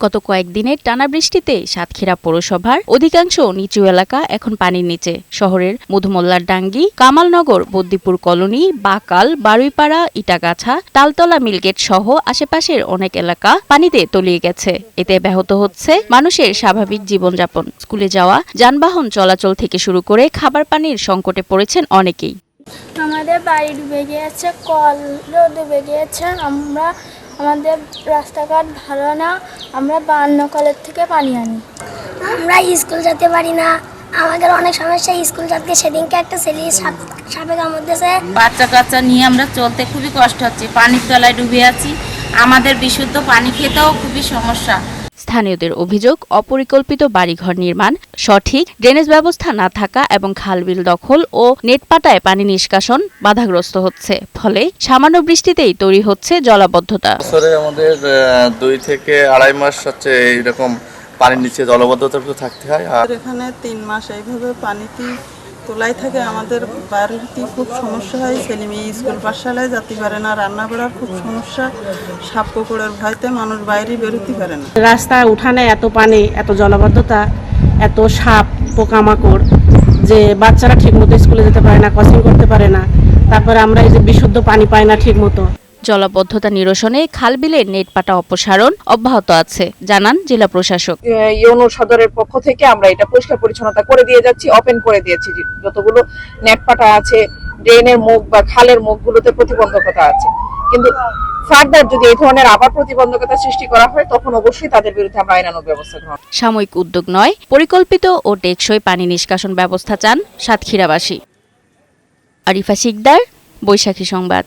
গত কয়েকদিনের টানা বৃষ্টিতে সাতক্ষীরা পৌরসভার অধিকাংশ নিচু এলাকা এখন পানির নিচে। শহরের মধুমোল্লার ডাঙ্গি, কামালনগর, বদ্দিপুর কলোনি, বাকাল, বারুইপাড়া, ইটাগাছা, তালতলা মিলগেট সহ আশেপাশের অনেক এলাকা পানিতে তলিয়ে গেছে। এতে ব্যাহত হচ্ছে মানুষের স্বাভাবিক জীবনযাপন। স্কুলে যাওয়া, যানবাহন চলাচল থেকে শুরু করে খাবার পানির সংকটে পড়েছেন অনেকেই। আমাদের বাড়ি ডুবে গিয়েছে, কলও ডুবে গিয়েছে। আমাদের রাস্তাঘাট ভালো না, আমরা বান্ন কলের থেকে পানি আনি। আমরা স্কুল যেতে পারি না, আমাদের অনেক সমস্যা। স্কুল যাতে সেদিনকে একটা ছেলে সাপে কামড় দিয়েছে। বাচ্চা কাচ্চা নিয়ে আমরা চলতে খুবই কষ্ট হচ্ছে, পানির তলায় ডুবে আছি। আমাদের বিশুদ্ধ পানি খেতেও খুবই সমস্যা। স্থানীয়দের অভিযোগ, অপরিকল্পিত বাড়িঘর নির্মাণ, সঠিক ড্রেনেজ ব্যবস্থা না থাকা এবং খালবিল দখল ও নেটপাটায় পানি নিষ্কাশন বাধাগ্রস্ত হচ্ছে। ফলে সামান্য বৃষ্টিতেই তৈরি হচ্ছে জলাবদ্ধতা। বছরে আমাদের 2 থেকে 2.5 মাস হচ্ছে এইরকম পানির নিচে জলাবদ্ধতার উপর থাকতে হয়। আর এখানে 3 মাস এইভাবে পানিতে তোলাই থাকে। আমাদের বাড়িতে খুব সমস্যা হয়, ছেলে মেয়ে স্কুল পাঠশালায় যেতে পারে না, রান্না করার খুব সমস্যা। সাপ কুকুরের ভয়তে মানুষ বাইরে বেরোতে পারে না। রাস্তায় উঠানে এত পানি, এত জলাবদ্ধতা, এত সাপ পোকামাকড় যে বাচ্চারা ঠিকমতো স্কুলে যেতে পারে না, কোচিং করতে পারে না। তারপরে আমরা এই যে বিশুদ্ধ পানি পাই না ঠিকমতো। জলাবদ্ধতা নিরসনে খালবিলের নেটপাটা অপসারণ অব্যাহত আছে, জানান জেলা প্রশাসক। ইউনো সদরের পক্ষ থেকে আমরা এটা পরিষ্কার পরিচ্ছন্নতা করে দিয়ে যাচ্ছি, ওপেন করে দিয়েছি। যতগুলো নেটপাটা আছে, ড্রেনের মুখ বা খালের মুখগুলোতে প্রতিবন্ধকতা আছে, কিন্তু ফার্দার যদি এই ধরনের আবার প্রতিবন্ধকতা সৃষ্টি করা হয় তখন অবশ্যই তাদের বিরুদ্ধে আমরা আইনানুগ ব্যবস্থা গ্রহণ। সাময়িক উদ্যোগ নয়, পরিকল্পিত ও টেকসই পানি নিষ্কাশন ব্যবস্থা চান সাতক্ষীরাবাসী। আরিফা শিকদার, বৈশাখী সংবাদ।